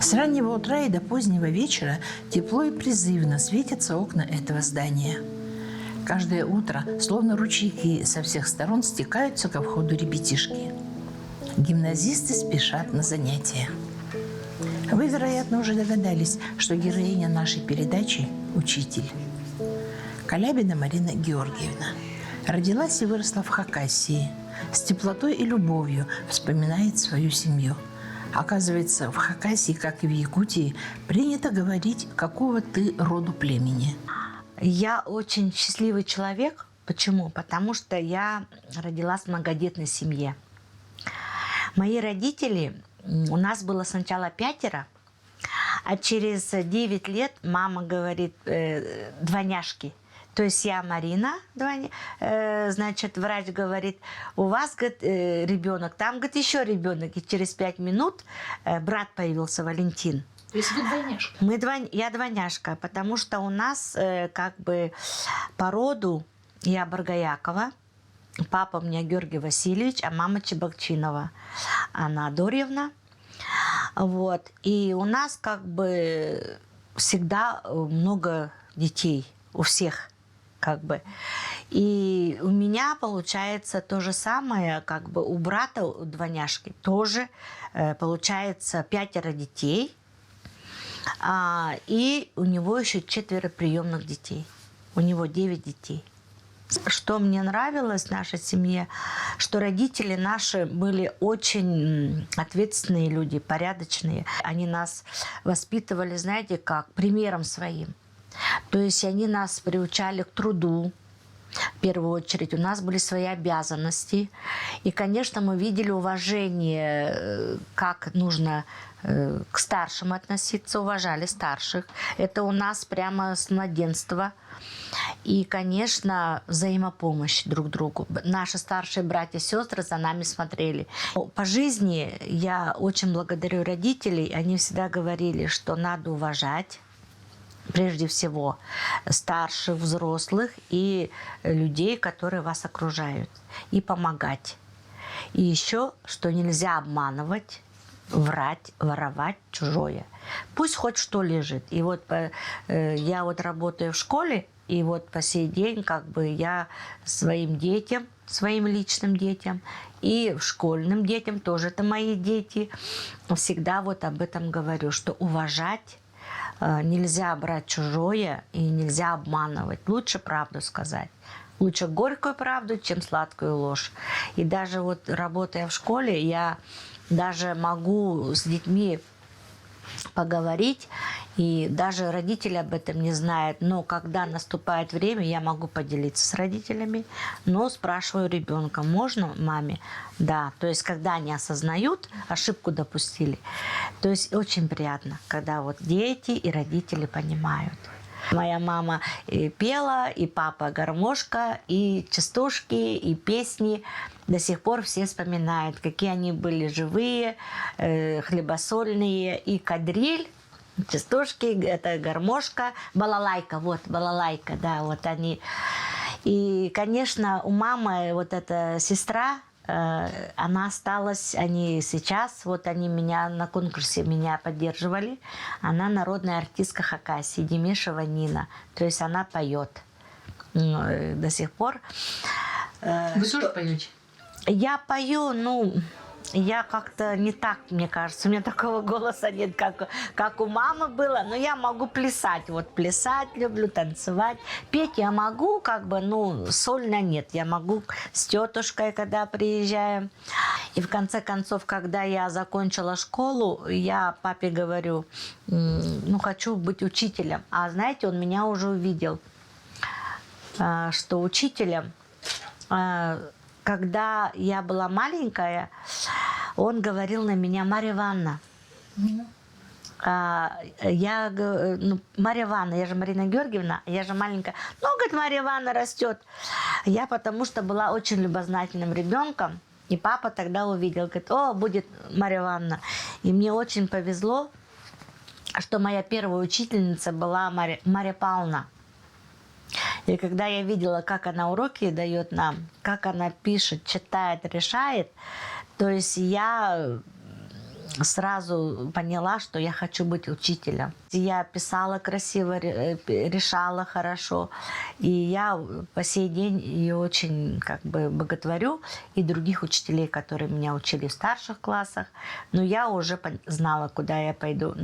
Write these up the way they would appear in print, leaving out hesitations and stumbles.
С раннего утра и до позднего вечера тепло и призывно светятся окна этого здания. Каждое утро, словно ручейки, со всех сторон стекаются ко входу ребятишки. Гимназисты спешат на занятия. Вы, вероятно, уже догадались, что героиня нашей передачи – учитель. Калябина Марина Георгиевна родилась и выросла в Хакасии. С теплотой и любовью вспоминает свою семью. Оказывается, в Хакасии, как и в Якутии, принято говорить, какого ты роду племени. Я очень счастливый человек. Почему? Потому что я родилась в многодетной семье. Мои родители, у нас было сначала 5, а через 9 лет мама говорит, двойняшки. То есть я Марина, значит, врач говорит, у вас, говорит, ребенок, там, говорит, еще ребенок. И через 5 минут брат появился, Валентин. То есть вы двойняшка? Я двойняшка, потому что у нас как бы по роду я Баргаякова, папа у меня Георгий Васильевич, а мама Чебакчинова, Анна Адорьевна. Вот. И у нас как бы всегда много детей, у всех как бы. И у меня получается то же самое, как бы у брата, у двойняшки, тоже получается 5 детей. И у него еще 4 приемных детей. У него 9 детей. Что мне нравилось в нашей семье, что родители наши были очень ответственные люди, порядочные. Они нас воспитывали, знаете, как примером своим. То есть они нас приучали к труду. В первую очередь у нас были свои обязанности. И, конечно, мы видели уважение, как нужно к старшим относиться, уважали старших. Это у нас прямо с младенства. И, конечно, взаимопомощь друг другу. Наши старшие братья и сестры за нами смотрели. По жизни я очень благодарю родителей. Они всегда говорили, что надо уважать прежде всего старших, взрослых и людей, которые вас окружают, и помогать. И еще, что нельзя обманывать, врать, воровать чужое. Пусть хоть что лежит. И вот я вот работаю в школе, и вот по сей день как бы я своим детям, своим личным детям и школьным детям, тоже это мои дети, всегда вот об этом говорю, что уважать нельзя брать чужое и нельзя обманывать. Лучше правду сказать. Лучше горькую правду, чем сладкую ложь. И даже вот работая в школе, я даже могу с детьми поговорить, и даже родители об этом не знают. Но когда наступает время, я могу поделиться с родителями, но спрашиваю ребенка, можно маме? Да. То есть, когда они осознают, ошибку допустили. То есть, очень приятно, когда вот дети и родители понимают. Моя мама и пела, и папа гармошка, и частушки, и песни. До сих пор все вспоминают, какие они были живые, хлебосольные. И кадриль, частушки, это гармошка, балалайка, вот балалайка, да, вот они. И, конечно, у мамы вот эта сестра, она осталась, они сейчас, вот они меня на конкурсе меня поддерживали. Она народная артистка Хакасии, Демешева Нина. То есть она поет до сих пор. Вы тоже поете? Я пою, ну, я как-то не так, мне кажется. У меня такого голоса нет, как у мамы было. Но я могу плясать. Вот плясать люблю, танцевать. Петь я могу, как бы, ну, сольно нет. Я могу с тетушкой, когда приезжаем. И в конце концов, когда я закончила школу, я папе говорю, ну, хочу быть учителем. А знаете, он меня уже увидел, что учителем... Когда я была маленькая, он говорил на меня «Марья Ивановна». Марья Ивановна, я же Марина Георгиевна, я же маленькая. Ну, говорит, Марья Ивановна растет. Я потому что была очень любознательным ребенком, и папа тогда увидел, говорит, о, будет Марья Ивановна. И мне очень повезло, что моя первая учительница была Марья Павловна. И когда я видела, как она уроки дает нам, как она пишет, читает, решает, то есть я сразу поняла, что я хочу быть учителем. Я писала красиво, решала хорошо. И я по сей день ее очень боготворю. И других учителей, которые меня учили в старших классах. Но я уже знала, куда я пойду.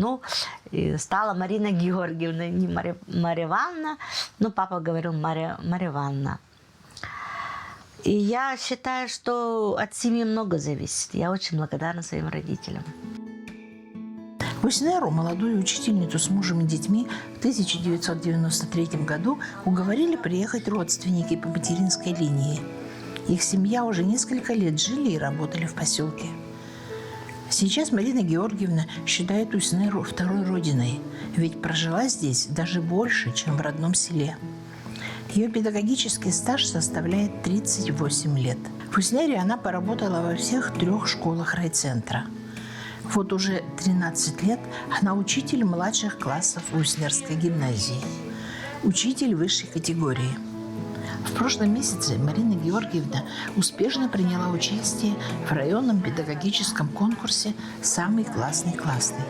И стала Марина Георгиевна, не Марья Ивановна. Папа говорил Марья Ивановна. И я считаю, что от семьи много зависит. Я очень благодарна своим родителям. Хуснеру, молодую учительницу с мужем и детьми, в 1993 году уговорили приехать родственники по материнской линии. Их семья уже несколько лет жили и работали в поселке. Сейчас Марина Георгиевна считает Уснеру второй родиной, ведь прожила здесь даже больше, чем в родном селе. Ее педагогический стаж составляет 38 лет. В Уснере она поработала во всех 3 школах райцентра. Вот уже 13 лет она учитель младших классов Уснерской гимназии. Учитель высшей категории. В прошлом месяце Марина Георгиевна успешно приняла участие в районном педагогическом конкурсе «Самый классный классный».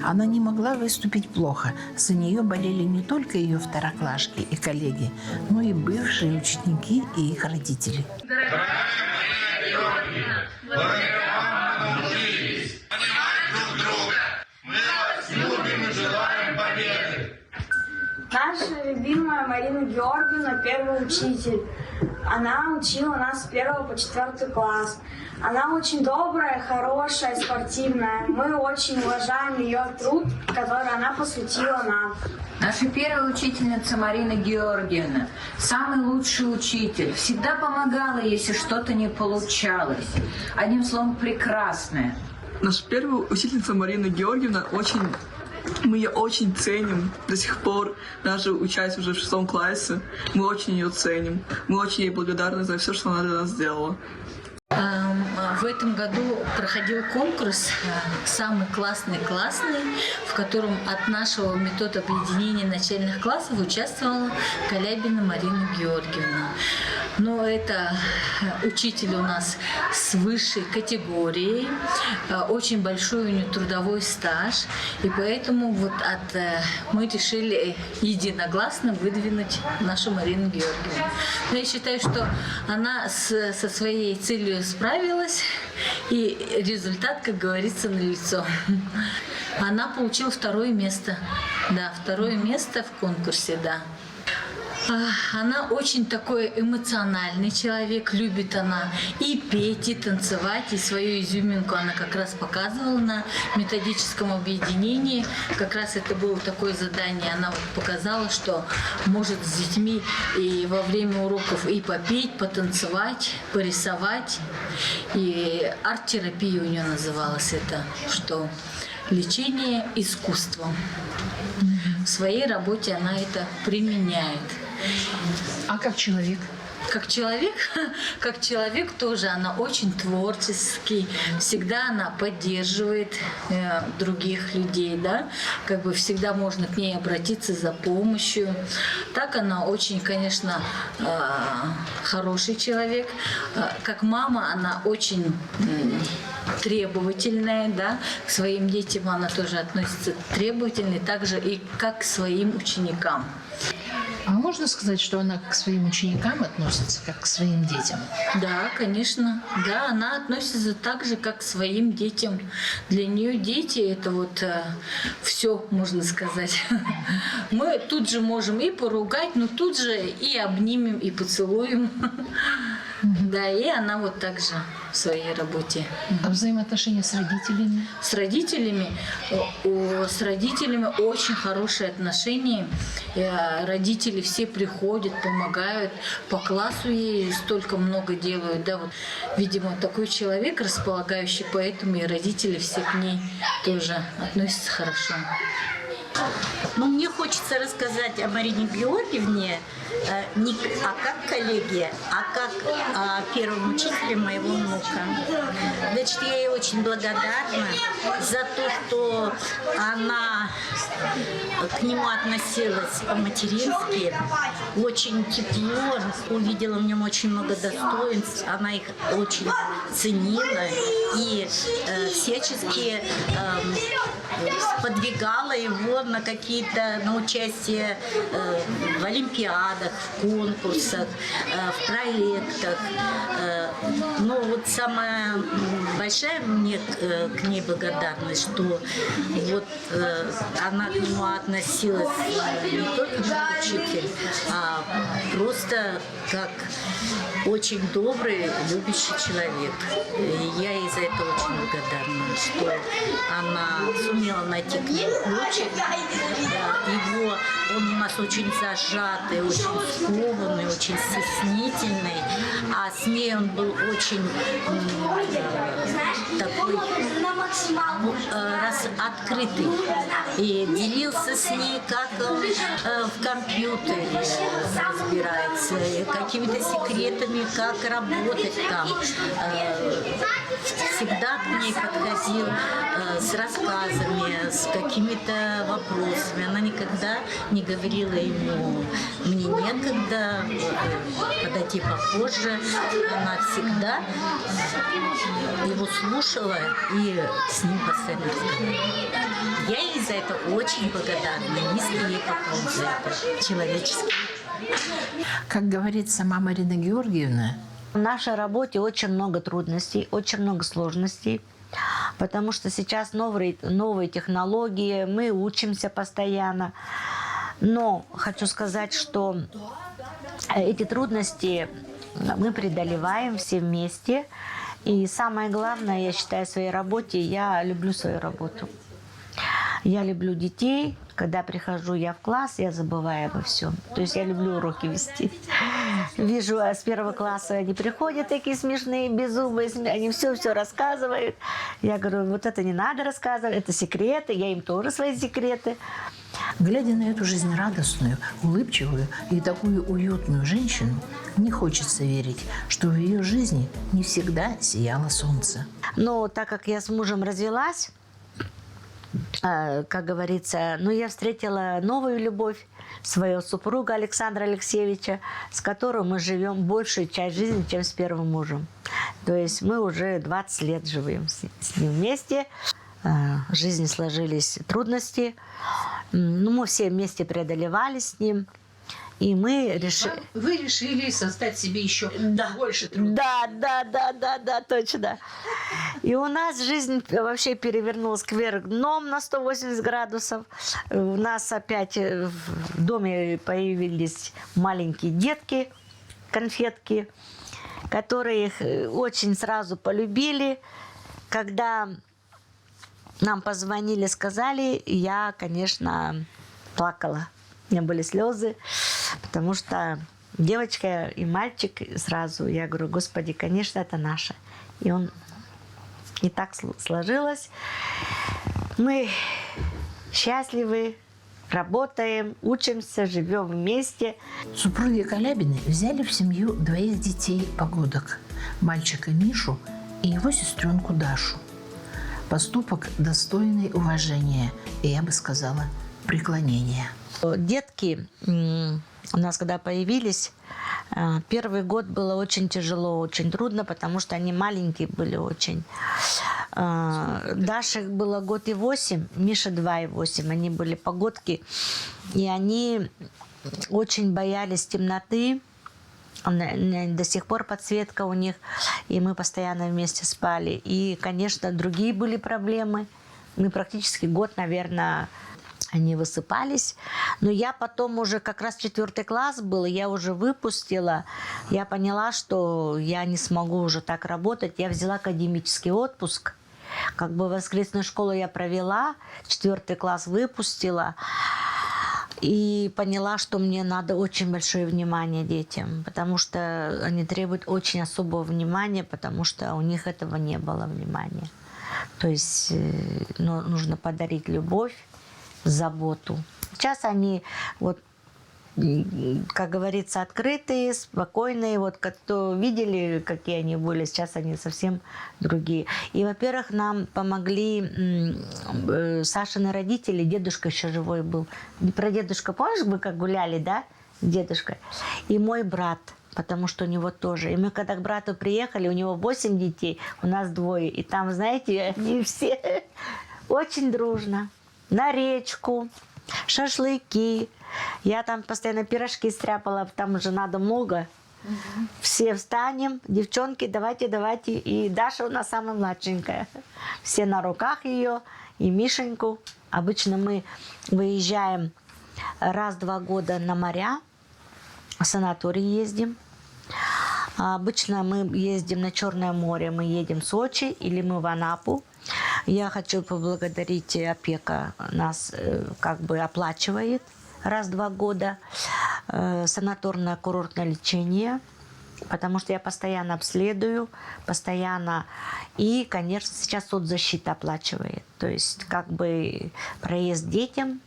Она не могла выступить плохо. За нее болели не только ее второклашки и коллеги, но и бывшие ученики и их родители. Наша любимая Марина Георгиевна, первый учитель. Она учила нас с 1 по 4 класс. Она очень добрая, хорошая, спортивная. Мы очень уважаем ее труд, который она посвятила нам. Наша первая учительница Марина Георгиевна, самый лучший учитель, всегда помогала, если что-то не получалось. Одним словом, прекрасная. Наша первая учительница Марина Георгиевна мы ее очень ценим до сих пор, даже учась уже в 6 классе. Мы очень ее ценим. Мы очень ей благодарны за все, что она для нас сделала. В этом году проходил конкурс «Самый классный классный», в котором от нашего метода объединения начальных классов участвовала Калябина Марина Георгиевна. Но это учитель у нас с высшей категорией, очень большой у нее трудовой стаж, и поэтому мы решили единогласно выдвинуть нашу Марину Георгиевну. Но я считаю, что она со своей целью справилась, и результат, как говорится, налицо. Она получила 2-е место. Да, 2-е место в конкурсе, да. Она очень такой эмоциональный человек, любит она и петь, и танцевать, и свою изюминку она как раз показывала на методическом объединении. Как раз это было такое задание, она показала, что может с детьми и во время уроков и попеть, потанцевать, порисовать. И арт-терапия у нее называлась это, что лечение искусством. В своей работе она это применяет. А как человек? Как человек тоже она очень творческий, всегда она поддерживает других людей, да, всегда можно к ней обратиться за помощью. Так она очень, конечно, хороший человек. Как мама она очень требовательная, да, к своим детям она тоже относится требовательно, также и как к своим ученикам. А можно сказать, что она к своим ученикам относится, как к своим детям? Да, конечно. Да, она относится так же, как к своим детям. Для нее дети – это все, можно сказать. Мы тут же можем и поругать, но тут же и обнимем, и поцелуем. Да, и она так же в своей работе. А взаимоотношения с родителями? С родителями очень хорошие отношения. Родители все приходят, помогают. По классу ей столько много делают. Да, видимо, такой человек располагающий, поэтому и родители все к ней тоже относятся хорошо. Но мне хочется рассказать о Марине Георгиевне не как коллеге, а как о первом учителе моего внука. Значит, я ей очень благодарна за то, что она к нему относилась по-матерински, очень тепло, увидела в нем очень много достоинств, она их очень ценила и всячески подвигала его на какие-то, на участие в олимпиадах, в конкурсах, в проектах. Но вот самая большая мне к ней благодарность, что вот она к нему относилась не только как учитель, а просто как очень добрый, любящий человек. И я ей за это очень благодарна, что она сумела найти к нему ключик. Его, он у нас очень зажатый, очень скованный, очень стеснительный, а с ней он был очень такой открытый и делился с ней, как он в компьютере разбирается, какими-то секретами, как работать там. Всегда к ней подходил с рассказами, с какими-то вопросами. Она никогда не говорила ему: мне некогда, подойти попозже. Она всегда его слушала и с ним постоянно разговаривала. Я ей за это очень благодарна. Низкий ей поклон за это, человеческий. Как говорит сама Марина Георгиевна, В нашей работе очень много трудностей, очень много сложностей, потому что сейчас новые технологии, мы учимся постоянно. Но хочу сказать, что эти трудности мы преодолеваем все вместе. И самое главное, я считаю, в своей работе, я люблю свою работу. Я люблю детей. Когда прихожу я в класс, я забываю обо всем. То есть я люблю уроки вести. Вижу, с первого класса они приходят такие смешные, беззубые, они все рассказывают. Я говорю, вот это не надо рассказывать, это секреты, я им тоже свои секреты. глядя на эту жизнерадостную, улыбчивую и такую уютную женщину, не хочется верить, что в ее жизни не всегда сияло солнце. Но так как я с мужем развелась, как говорится, я встретила новую любовь, своего супруга Александра Алексеевича, с которым мы живем большую часть жизни, чем с первым мужем. То есть мы уже 20 лет живем с ним вместе. В жизни сложились трудности, но мы все вместе преодолевали с ним. И мы решили... Вы решили создать себе еще больше трудностей. Да, точно. И у нас жизнь вообще перевернулась кверх дном на 180 градусов. У нас опять в доме появились маленькие детки, конфетки, которые их очень сразу полюбили. Когда нам позвонили, сказали, я, конечно, плакала. У меня были слезы, потому что девочка и мальчик сразу, я говорю, Господи, конечно, это наше. И так сложилось. Мы счастливы, работаем, учимся, живем вместе. Супруги Калябины взяли в семью двоих детей-погодок. Мальчика Мишу и его сестренку Дашу. Поступок достойный уважения и, я бы сказала, преклонения. Детки у нас, когда появились, первый год было очень тяжело, очень трудно, потому что они маленькие были очень. Даше было 1 год и 8, Миша 2 и 8. Они были погодки, и они очень боялись темноты. До сих пор подсветка у них, и мы постоянно вместе спали. И, конечно, другие были проблемы. Мы практически год, наверное, они высыпались. Но я потом уже, как раз 4 класс был, я уже выпустила. Я поняла, что я не смогу уже так работать. Я взяла академический отпуск. Как бы воскресную школу я провела, 4 класс выпустила. И поняла, что мне надо очень большое внимание детям, потому что они требуют очень особого внимания, потому что у них этого не было внимания. То есть нужно подарить любовь, заботу. Сейчас они вот, как говорится, открытые, спокойные. Вот кто видели, какие они были, сейчас они совсем другие. И, во-первых, нам помогли Сашины родители, дедушка еще живой был. Про дедушку, помнишь, мы как гуляли, да, с дедушкой? И мой брат, потому что у него тоже. И мы когда к брату приехали, у него 8 детей, у нас 2. И там, знаете, они все очень дружно. На речку, шашлыки. Я там постоянно пирожки стряпала, там уже надо много. Все встанем, девчонки, давайте, давайте. И Даша у нас самая младшенькая. Все на руках ее, и Мишеньку. Обычно мы выезжаем раз в 2 года на моря, в санаторий ездим. А обычно мы ездим на Черное море, мы едем в Сочи или мы в Анапу. Я хочу поблагодарить, опека нас как бы оплачивает раз в 2 года санаторно-курортное лечение, потому что я постоянно обследую, постоянно. И, конечно, сейчас соцзащита оплачивает. То есть как бы проезд детям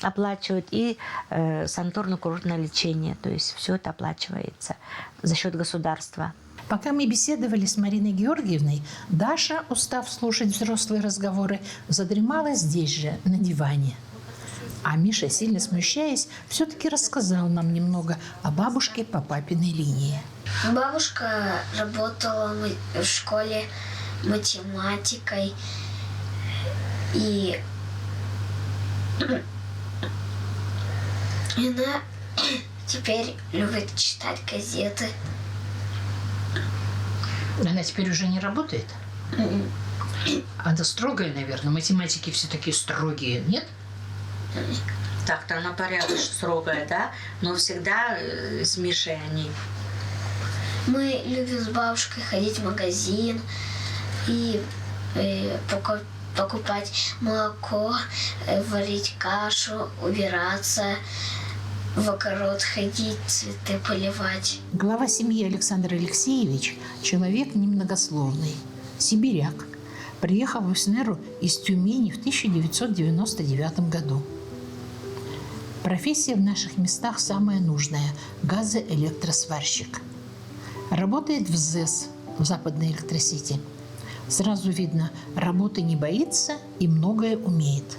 оплачивают и санаторно-курортное лечение. То есть все это оплачивается за счет государства. Пока мы беседовали с Мариной Георгиевной, Даша, устав слушать взрослые разговоры, задремала здесь же, на диване. А Миша, сильно смущаясь, все-таки рассказал нам немного о бабушке по папиной линии. Бабушка работала в школе математикой. И она теперь любит читать газеты. Она теперь уже не работает? Она строгая, наверное. Математики все такие строгие, нет? Так-то она порядочно строгая, да? Но всегда с Мишей они. Мы любим с бабушкой ходить в магазин и покупать молоко, варить кашу, убираться, в огород ходить, цветы поливать. Глава семьи Александр Алексеевич – человек немногословный, сибиряк. Приехал в Уснеру из Тюмени в 1999 году. Профессия в наших местах самая нужная – газоэлектросварщик. Работает в ЗЭС, в Западной Электросити. Сразу видно, работы не боится и многое умеет.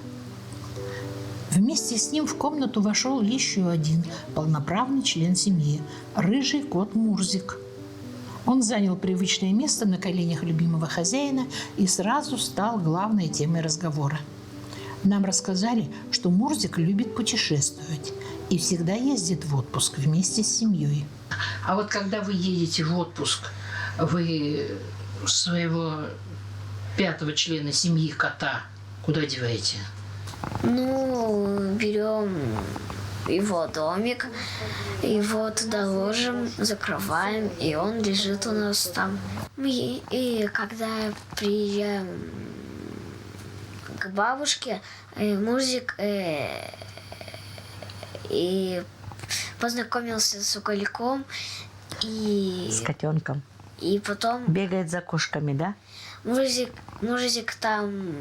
Вместе с ним в комнату вошел еще один полноправный член семьи – рыжий кот Мурзик. Он занял привычное место на коленях любимого хозяина и сразу стал главной темой разговора. Нам рассказали, что Мурзик любит путешествовать и всегда ездит в отпуск вместе с семьей. А вот когда вы едете в отпуск, вы своего 5-го члена семьи кота куда деваете? Ну, берем его домик, его туда ложим, закрываем, и он лежит у нас там. И когда приезжаем к бабушке, Мурзик и познакомился с Угольком и С котенком. И потом Бегает за кошками, да? Мурзик там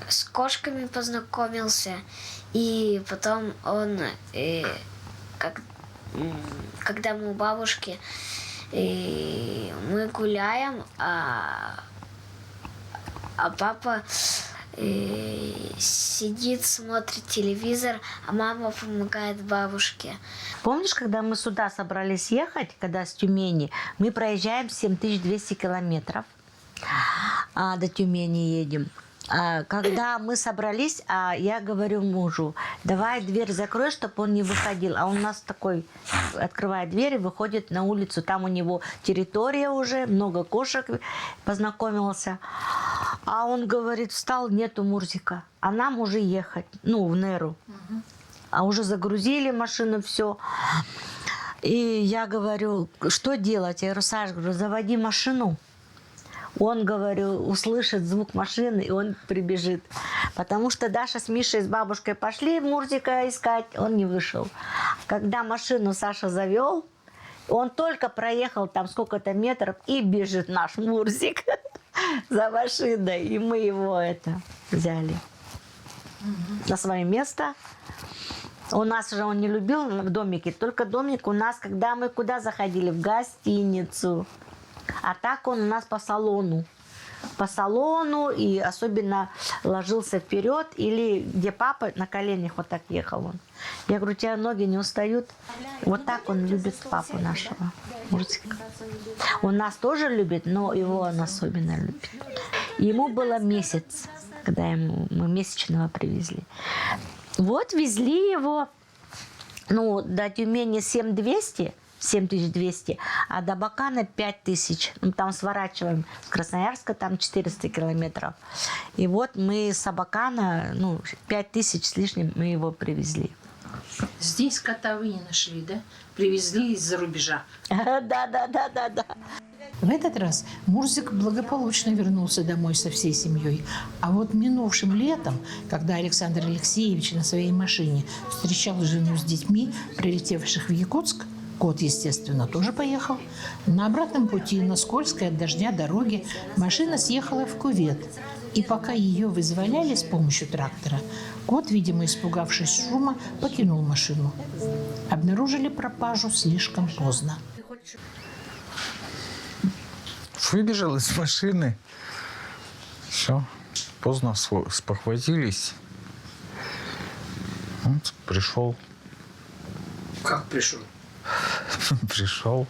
с кошками познакомился, и потом он, когда мы у бабушки, мы гуляем, а папа сидит, смотрит телевизор, а мама помогает бабушке. Помнишь, когда мы сюда собрались ехать, когда с Тюмени, мы проезжаем 7200 километров, до Тюмени едем. Когда мы собрались, я говорю мужу, давай дверь закрой, чтобы он не выходил. А он у нас такой, открывает дверь и выходит на улицу. Там у него территория уже, много кошек, познакомился. А он говорит, встал, нету Мурзика. А нам уже ехать, в Неру. А уже загрузили машину, все. И я говорю, что делать? Я говорю, Саш, заводи машину. Он, говорю, услышит звук машины, и он прибежит. Потому что Даша с Мишей, с бабушкой пошли Мурзика искать, он не вышел. Когда машину Саша завел, он только проехал там сколько-то метров, и бежит наш Мурзик за машиной. И мы его взяли. на свое место. У нас же он не любил в домике, только домик у нас, когда мы куда заходили? В гостиницу. А так он у нас по салону. По салону и особенно ложился вперед или где папа на коленях вот так ехал он. Я говорю, у тебя ноги не устают? Вот так он любит папу нашего, Мурзика. Он нас тоже любит, но его он особенно любит. Ему было месяц, когда мы месячного привезли. Вот везли его, ну, до Тюмени 7200, а до Бакана 5000. Ну, там сворачиваем с Красноярска, там 400 километров. И вот мы с Абакана, ну, 5000 с лишним мы его привезли. Здесь кота вы не нашли, да? Привезли из-за рубежа. Да. В этот раз Мурзик благополучно вернулся домой со всей семьей. А вот минувшим летом, когда Александр Алексеевич на своей машине встречал жену с детьми, прилетевших в Якутск, кот, естественно, тоже поехал. На обратном пути на скользкой от дождя дороге машина съехала в кювет. И пока ее вызволяли с помощью трактора, кот, видимо, испугавшись шума, покинул машину. Обнаружили пропажу слишком поздно. Выбежал из машины. Все, поздно спохватились. Вот, пришел. Как пришел? Пришел.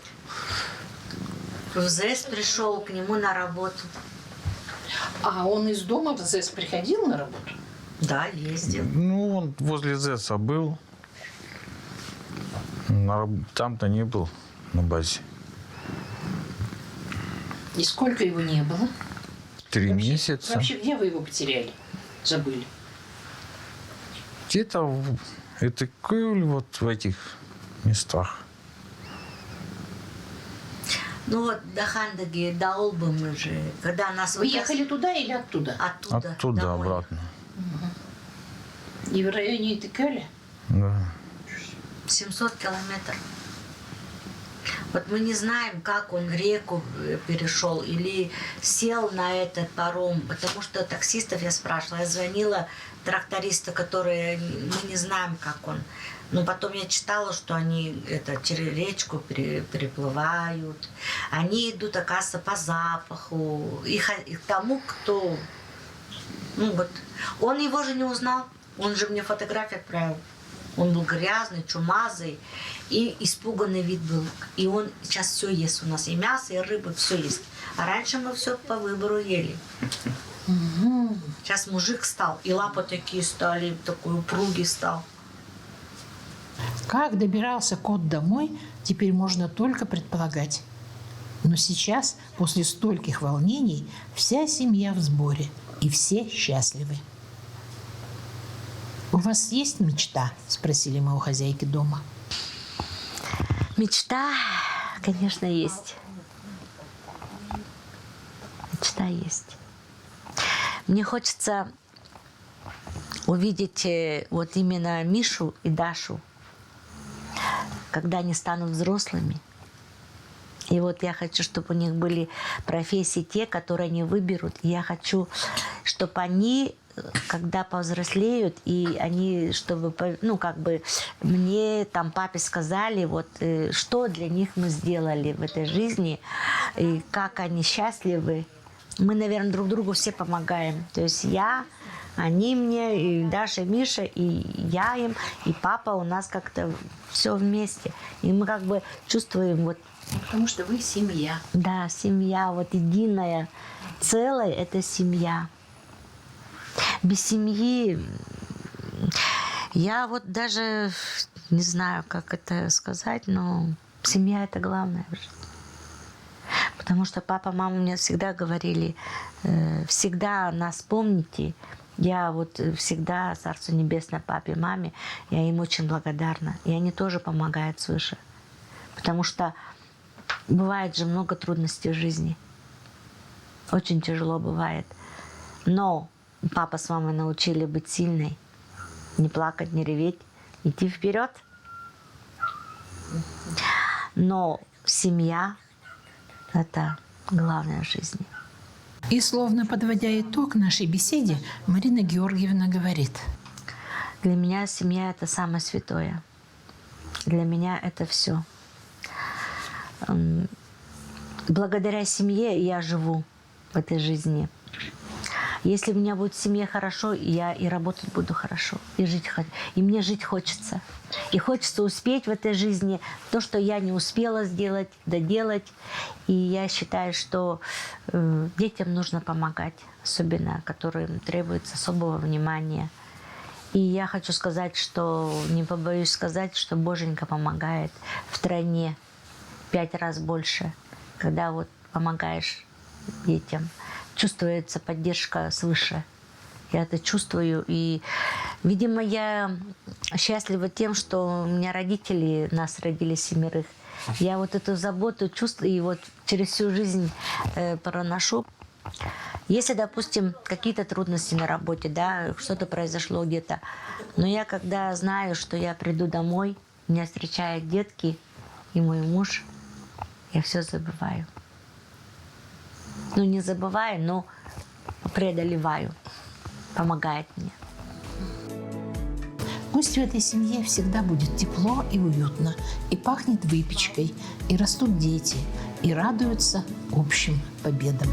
В ЗС пришел к нему на работу. А он из дома в ЗЭС приходил на работу? Да, ездил. Ну, он возле ЗЭСа был. Там-то не был на базе. И сколько его не было? 3 месяца. Вообще, где вы его потеряли? Забыли? Где-то в Этыкуль, вот в этих местах. Ну вот до Хандаги, до Олбы мы же, когда нас... Вы ехали туда или оттуда? Оттуда домой. Обратно. И в районе Итыкёля? Да. 700 километров. Вот мы не знаем, как он реку перешел или сел на этот паром, потому что таксистов я спрашивала, я звонила тракториста, которые мы не знаем, как он. Но потом я читала, что они через речку переплывают, они идут, оказывается, по запаху, и к тому, кто... Ну вот, он его же не узнал, он же мне фотографию отправил. Он был грязный, чумазый, и испуганный вид был. И он сейчас все ест у нас, и мясо, и рыба, все есть. А раньше мы все по выбору ели. Сейчас мужик стал, и лапы такие стали, такой упругий стал. Как добирался кот домой, теперь можно только предполагать. Но сейчас, после стольких волнений, вся семья в сборе, и все счастливы. «У вас есть мечта?» – спросили мы у хозяйки дома. Мечта, конечно, есть. Мечта есть. Мне хочется увидеть вот именно Мишу и Дашу, когда они станут взрослыми. И вот я хочу, чтобы у них были профессии те, которые они выберут. И я хочу, чтобы они, когда повзрослеют, и они, чтобы, ну, как бы мне, там, папе сказали, вот, что для них мы сделали в этой жизни, и как они счастливы. Мы, наверное, друг другу все помогаем. То есть я, они мне, и Даша, и Миша, и я им, и папа у нас как-то все вместе. И мы как бы чувствуем вот... Потому что вы семья. Да, семья, вот единое целое – это семья. Без семьи я вот даже не знаю, как это сказать, но семья – это главное в жизни. Потому что папа, мама мне всегда говорили, всегда нас помните. Я вот всегда, Царство Небесное, папе, маме, я им очень благодарна. И они тоже помогают свыше. Потому что бывает же много трудностей в жизни. Очень тяжело бывает. Но папа с мамой научили быть сильной, не плакать, не реветь, идти вперед. Но семья – это главное в жизни. И словно подводя итог нашей беседе, Марина Георгиевна говорит: Для меня семья – это самое святое. Для меня это все. Благодаря семье я живу в этой жизни. Если у меня будет в семье хорошо, я и работать буду хорошо, и мне жить хочется. И хочется успеть в этой жизни то, что я не успела сделать, доделать. И я считаю, что детям нужно помогать, особенно которым требуется особого внимания. И я хочу сказать, что, не побоюсь сказать, что Боженька помогает втройне, 5 раз больше, когда вот помогаешь детям. Чувствуется поддержка свыше. Я это чувствую. И, видимо, я счастлива тем, что у меня родители, нас родили 7. Я вот эту заботу чувствую и вот через всю жизнь проношу. Если, допустим, какие-то трудности на работе, да, что-то произошло где-то, но я когда знаю, что я приду домой, меня встречают детки и мой муж, я все забываю. Ну, не забываю, но преодолеваю. Помогает мне. Пусть в этой семье всегда будет тепло и уютно, и пахнет выпечкой, и растут дети, и радуются общим победам.